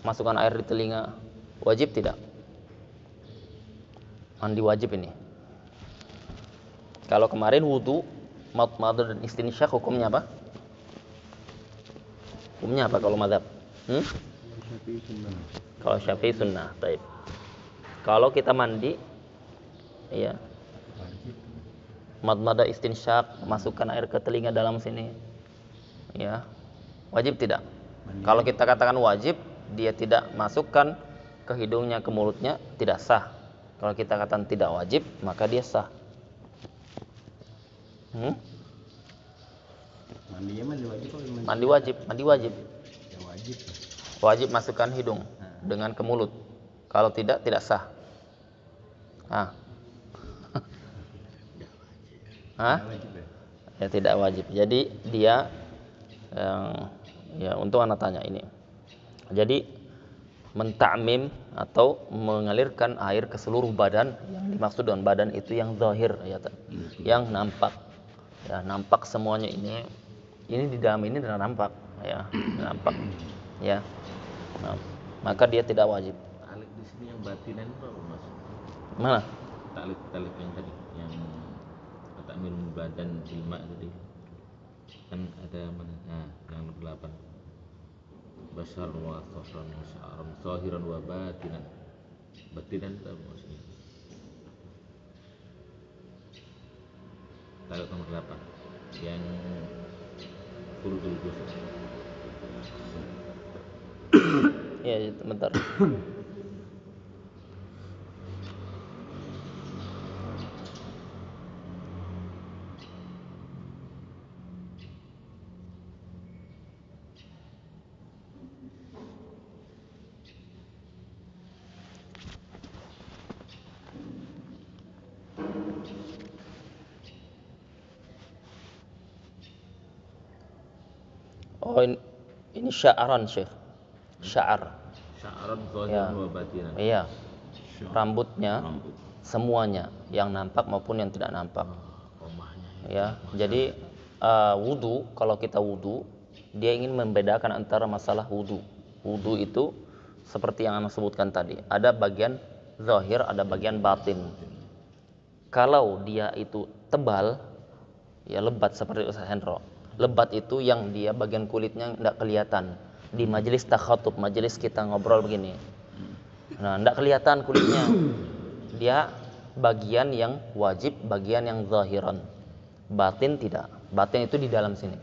masukkan air di telinga, wajib tidak? Mandi wajib ini. Kalau kemarin wudu, madmadah dan istinsyak hukumnya apa? Hukumnya apa kalau mazhab? Kalau Syafi'i sunnah, baik. Kalau kita mandi, ya, madmadah istinsyak, masukkan air ke telinga dalam sini, ya, Wajib tidak. Kalau kita katakan wajib, dia tidak masukkan ke hidungnya, ke mulutnya, tidak sah. Kalau kita katakan tidak wajib, maka dia sah. Mandinya mandi wajib apa Mandi wajib, mandi wajib. Ya wajib. Wajib masukkan hidung dengan ke mulut. Kalau tidak sah. Ya tidak wajib. Jadi dia ya untuk anak tanya ini. Jadi mentakmim atau mengalirkan air ke seluruh badan, yang dimaksud dengan badan itu yang zahir ya, yang nampak. Ya, nampak semuanya ini di dalam ini tidak nampak ya, nampak. Ya. Nah, maka dia tidak wajib. Talik di sini yang batinan itu apa Mas? Mana? Talik yang tadi yang takmim badan lima tadi. Kan ada mana? Nah, yang 8. Basar wa sahran wa sya'ran zahiran wa batinan. Batinan itu apa maksudnya? Talik nomor 8 yang furudul ghusl. Ya, bentar. Oh, ini sya'ran, Syekh. Sya'ar. Sya'ran Ya. zahiran wa batinan. Iya. Rambutnya semuanya, yang nampak maupun yang tidak nampak. Komahnya Ya. Jadi wudu, kalau kita wudu, dia ingin membedakan antara masalah wudu. Wudu itu seperti yang Anda sebutkan tadi, ada bagian zahir, ada bagian batin. Kalau dia itu tebal, ya lebat seperti Ustaz Hendro. Lebat itu yang dia bagian kulitnya tidak kelihatan. Di majelis takhatub, majelis kita ngobrol begini. Nah, tidak kelihatan kulitnya. Dia bagian yang wajib, bagian yang zahiran. Batin tidak. Batin itu di dalam sini.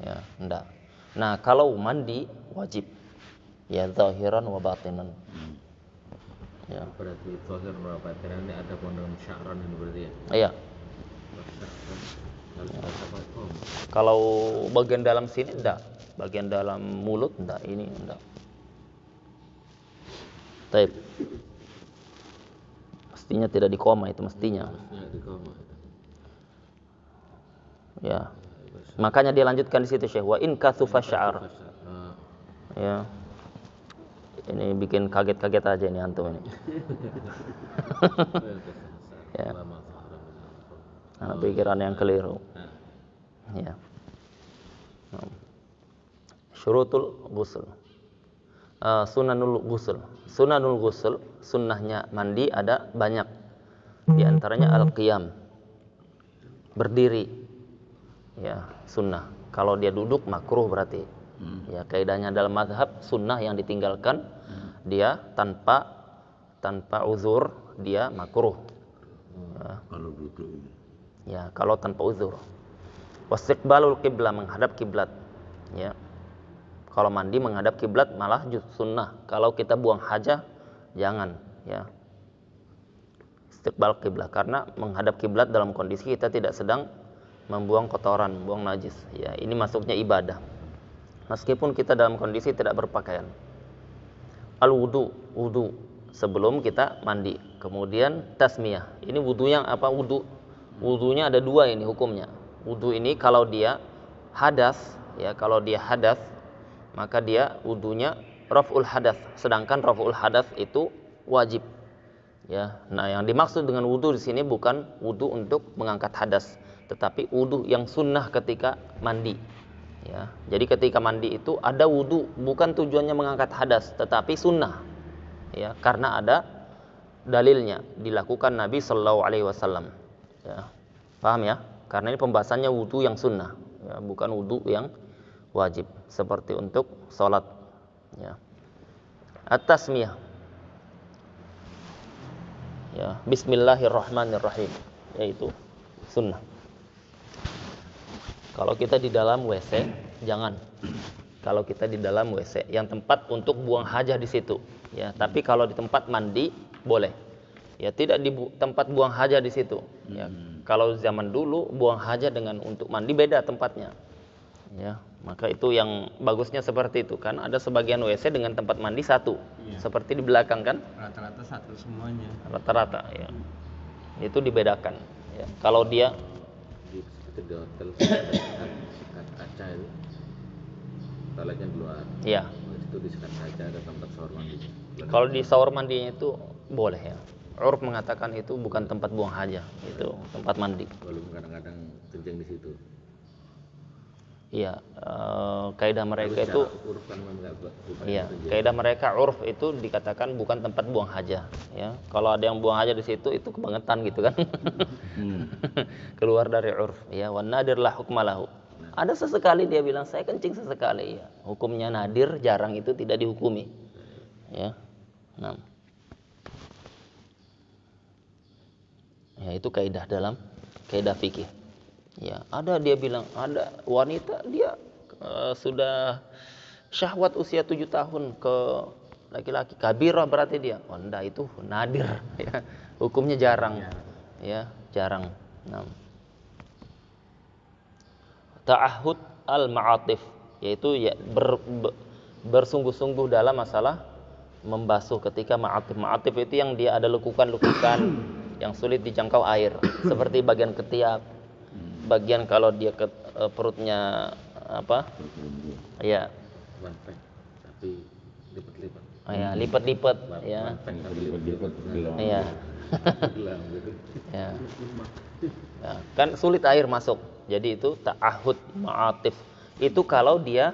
Ya, enggak. Nah, kalau mandi wajib. Ya, zahiran wa batinan. Ya. Berarti zahir wa batinan ini ada dengan sya'ran ini berarti ya? Iya. Kalau bagian dalam sini enggak, bagian dalam mulut enggak, ini enggak. Taib. Mestinya tidak dikoma itu mestinya. Ya, dikoma itu. Ya. Makanya dia lanjutkan di situ Syekh, wa in kathufa sya'ar. Ya. Ini bikin kaget-kaget aja ini antum ini. Ya. Pikiran yang keliru. Ya. Syurutul ghusl. Sunanul ghusl. Sunanul ghusl, sunnahnya mandi ada banyak. Di antaranya al-qiyam. Berdiri. Ya, sunnah. Kalau dia duduk makruh berarti. Ya, kaidahnya dalam mazhab sunnah yang ditinggalkan dia tanpa uzur dia makruh. Ya. Kalau duduk ini. Ya, kalau tanpa uzur. Wastiqbalul qiblah, menghadap kiblat. Ya. Kalau mandi menghadap kiblat malah sunnah. Kalau kita buang hajat jangan, ya. Istiqbal kiblat, karena menghadap kiblat dalam kondisi kita tidak sedang membuang kotoran, membuang najis. Ya, ini masuknya ibadah. Meskipun kita dalam kondisi tidak berpakaian. Al-wudu, wudu sebelum kita mandi. Kemudian tasmiyah. Ini wudu yang apa? Wudunya ada dua ini hukumnya. Wudu ini kalau dia hadas, ya, kalau dia hadas, maka dia wudunya raf'ul hadas. Sedangkan raf'ul hadas itu wajib. Ya. Nah, yang dimaksud dengan wudu di sini bukan wudu untuk mengangkat hadas, tetapi wudu yang sunnah ketika mandi. Ya. Jadi ketika mandi itu ada wudu, bukan tujuannya mengangkat hadas, tetapi sunnah. Ya, karena ada dalilnya, dilakukan Nabi Shallallahu Alaihi Wasallam. Ya. Paham ya? Karena ini pembahasannya wudu yang sunnah, ya, bukan wudu yang wajib, seperti untuk sholat. Ya. At-tasmiyah. Ya, Bismillahirrahmanirrahim, yaitu sunnah. Kalau kita di dalam WC, jangan. Kalau kita di dalam WC yang tempat untuk buang hajat di situ, ya. Tapi kalau di tempat mandi boleh. Ya, tidak di tempat buang hajat di situ. Ya. Kalau zaman dulu buang hajat dengan untuk mandi beda tempatnya. Ya, maka itu yang bagusnya seperti itu kan. Ada sebagian WC dengan tempat mandi satu, seperti di belakang kan. Rata-rata satu semuanya. Rata-rata, ya. Itu dibedakan. Ya. Kalau dia Seperti di hotel ada sekat kaca itu, toiletnya di luar. ya, Itu di sekat kaca ada tempat shower mandi. kalau di shower mandinya itu boleh ya. Urf mengatakan itu bukan tempat buang hajat, itu tempat mandi. Walaupun kadang-kadang kencing di situ. Iya, kaidah mereka Tapi itu, secara uruf kan memang bukan iya, kencing. kaidah mereka urf itu dikatakan bukan tempat buang hajat. Ya, kalau ada yang buang hajat di situ itu kebangetan gitu kan, keluar dari urf. Ya, wan nadir la hukmalahu. Ada sesekali dia bilang saya kencing sesekali. Ya, hukumnya nadir, jarang itu tidak dihukumi. Ya, nah. Ya, itu kaidah dalam kaidah fikih. Ya, ada dia bilang ada wanita dia sudah syahwat usia 7 tahun ke laki-laki, kabirah berarti dia. Oh, enggak, itu nadir ya. Hukumnya jarang. Ya, jarang. Nah. Ta'ahud al-ma'atif, yaitu ya bersungguh-sungguh dalam masalah membasuh ketika ma'atif. Ma'atif itu yang dia ada lekukan-lekukan yang sulit dijangkau air, seperti bagian ketiak, bagian kalau dia perutnya apa? Ya. One pack, tapi lipat-lipat. Oh ya, lipat-lipat ya. One pack tapi lipat-lipat. Iya. Gelang gitu. Ya. Ya, kan sulit air masuk. Jadi itu ta'ahud ma'atif. Itu kalau dia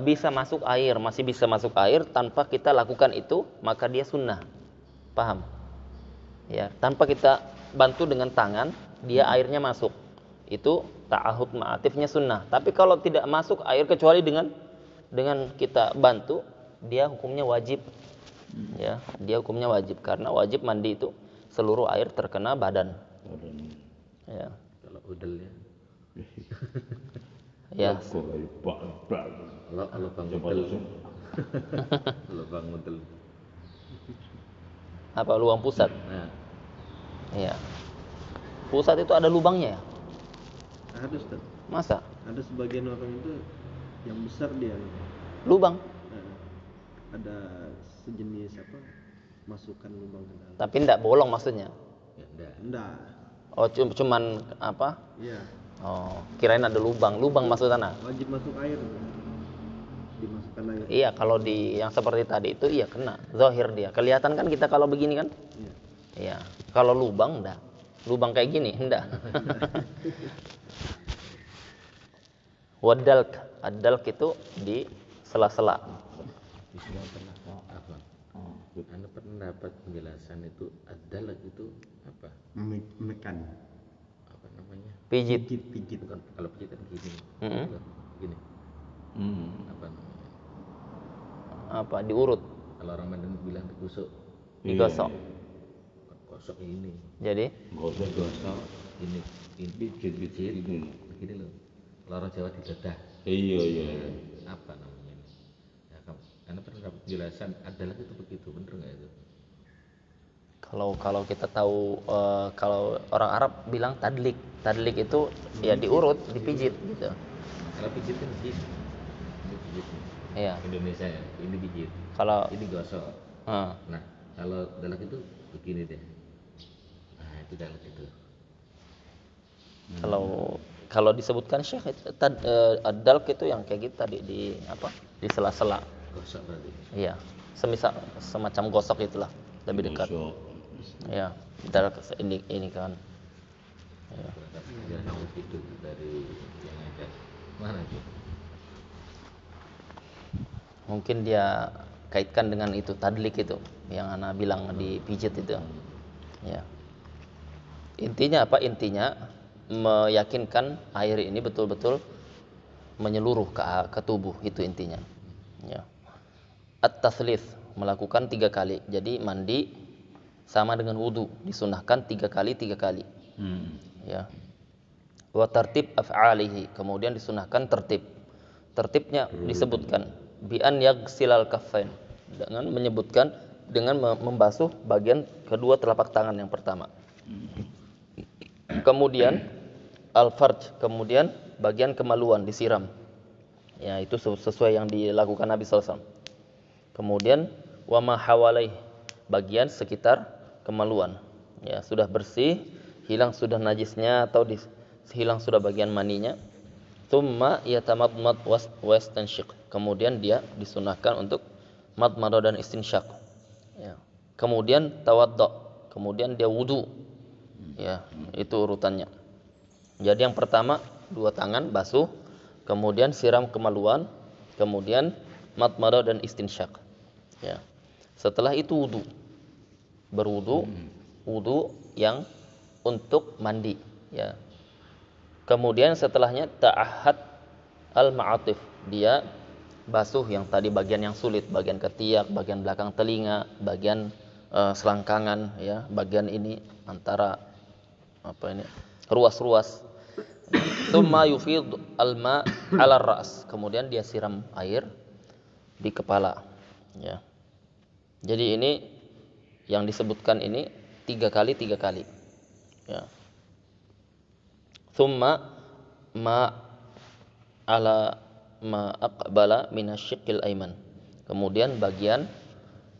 bisa masuk air, masih bisa masuk air tanpa kita lakukan itu, maka dia sunnah. Paham? Ya, tanpa kita bantu dengan tangan, dia airnya masuk. Itu ta'ahud ma'atifnya sunnah. Tapi kalau tidak masuk air kecuali dengan kita bantu, dia hukumnya wajib. Ya, dia hukumnya wajib karena wajib mandi itu seluruh air terkena badan. Ya. Kalau udelnya Ya. kalau bang udel. Kalau bang udel. Apa lubang pusat? Nah, Iya. Pusat itu ada lubangnya ya? Ada Ustaz. Masa? Ada sebagian orang itu yang besar dia. Lubang. Ada sejenis apa? Masukkan lubang ke dalam. Tapi enggak bolong maksudnya. ya enggak. Enggak. Oh, cuman apa? Iya. Oh, kirain ada lubang. Lubang maksudnya. Wajib masuk air. Dimasukkan air. Iya, kalau di yang seperti tadi itu iya kena. Zahir dia. Kelihatan kan kita kalau begini kan? Iya. Iya. Kalau lubang enggak. Lubang kayak gini enggak. Wadalk. Ad-dalk itu di sela-sela. Di sela-sela apa? Anda pernah dapat penjelasan itu adalah itu apa? Menekan. Apa namanya? Pijit. Pijit. Bukan, kalau pijit kan gini. Mm-mm. Gini. Apa namanya? Apa diurut, Kalau orang Medan bilang ditusuk. digosok. Bukan gosok ini. Jadi Gosok ini pijit ini. Begini loh. Kalau orang Jawa didedah. Iya. Apa namanya? Ya, Anda pernah dapat penjelasan adalah itu begitu, bener nggak itu? kalau kita tahu kalau orang Arab bilang tadlik. Tadlik itu ya diurut, dipijit gitu. Kalau pijit kan begini. Ini pijit. Iya. Indonesia ya, ini pijit. Kalau Ini gosok. Nah, kalau dalak itu begini deh. Nah, itu dalak itu. kalau disebutkan Syekh ad-dalk itu yang kayak gitu tadi di apa? Di sela-sela. Gosok berarti. Iya. Semisal semacam gosok itulah, lebih dekat. Iya. Dalk ini kan. Ya. Terhadap penjelasan itu dari yang ada. Mana itu? Mungkin dia kaitkan dengan itu tadlik itu yang ana bilang dipijit itu. Ya. Intinya apa? Intinya meyakinkan air ini betul-betul menyeluruh ke tubuh, itu intinya. Ya. At-tatslits, melakukan 3 kali. Jadi mandi sama dengan wudu, disunahkan 3 kali 3 kali. Ya. Wa tartib af'alihi, kemudian disunahkan tertib. tertibnya disebutkan bi an yaghsilal kaffain, dengan menyebutkan dengan membasuh bagian kedua telapak tangan yang pertama. Kemudian al-farj, kemudian bagian kemaluan disiram. Ya, itu sesuai yang dilakukan Nabi SAW. Kemudian wa ma hawalaih, bagian sekitar kemaluan. Ya, sudah bersih, hilang sudah najisnya atau hilang sudah bagian maninya. Tsumma yatamadmad wastansyiq. Kemudian dia disunahkan untuk madmadah dan istinsyak. Ya. Kemudian tawaddo, kemudian dia wudu. Ya, itu urutannya. Jadi yang pertama dua tangan basuh, kemudian siram kemaluan, kemudian madmadah dan istinsyak. Ya. Setelah itu wudu. Berwudu, wudu yang untuk mandi, ya. Kemudian setelahnya ta'ahad al-ma'atif, dia basuh yang tadi bagian yang sulit, bagian ketiak, bagian belakang telinga, bagian selangkangan, ya, bagian ini antara ruas-ruas. Tsumma yufid al-ma' 'ala ar-ra's, kemudian dia siram air di kepala, ya. Jadi ini yang disebutkan ini 3 kali, ya. Tsumma ma ala ma aqbala minasyiqqil aiman, kemudian bagian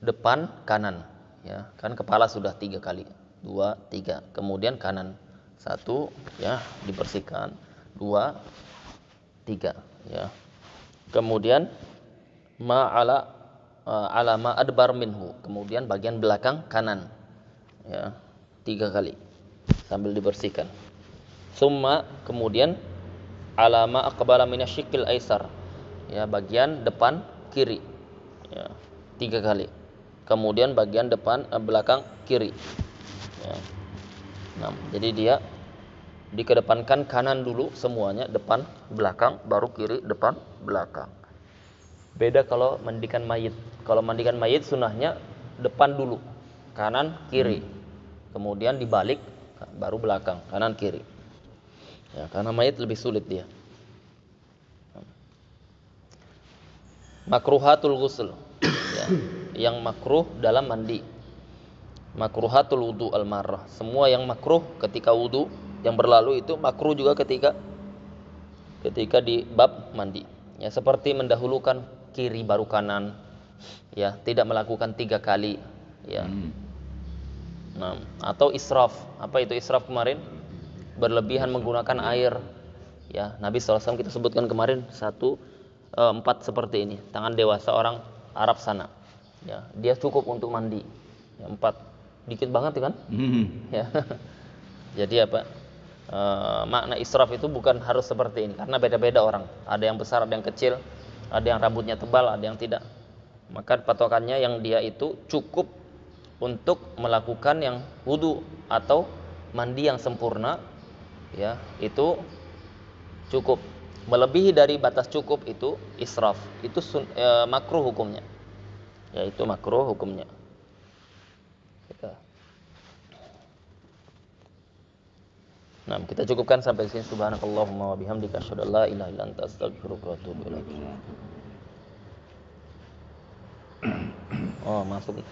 depan kanan, ya, kan kepala sudah 3 kali, 2, 3, kemudian kanan 1, ya, dibersihkan, 2, 3, ya. Kemudian ma ala ma adbar minhu, kemudian bagian belakang kanan, ya, 3 kali sambil dibersihkan. Summa, kemudian ala ma aqbala minasyiqqil aisar, ya, bagian depan kiri, ya, 3 kali. Kemudian bagian depan belakang kiri, ya. Nah, jadi dia dikedepankan kanan dulu semuanya, depan belakang, baru kiri depan belakang. Beda kalau mandikan mayit. Kalau mandikan mayit sunahnya depan dulu, kanan kiri, kemudian dibalik baru belakang, kanan kiri, ya, karena mayit lebih sulit dia. Makruhatul ghusl, ya, yang makruh dalam mandi. Makruhatul wudu al-marrah, semua yang makruh ketika wudu yang berlalu itu makruh juga ketika di bab mandi, ya, seperti mendahulukan kiri baru kanan, ya, tidak melakukan 3 kali, ya. Nah, atau israf. Apa itu israf kemarin? Berlebihan menggunakan air, ya. Nabi SAW kita sebutkan kemarin 4 seperti ini, tangan dewasa orang Arab sana, ya, dia cukup untuk mandi, ya, 4 dikit banget kan, ya. Jadi apa, makna israf itu bukan harus seperti ini, karena beda-beda orang, ada yang besar, ada yang kecil, ada yang rambutnya tebal, ada yang tidak. Maka patokannya yang dia itu cukup untuk melakukan yang wudu atau mandi yang sempurna, ya, itu cukup. Melebihi dari batas cukup itu israf, itu makruh hukumnya, ya, itu makruh hukumnya. Nah, kita cukupkan sampai sini. Subhanakallahumma wa bihamdika asyhadu an la ilaha illa anta astaghfiruka wa atubu ilaik. Oh, masuk.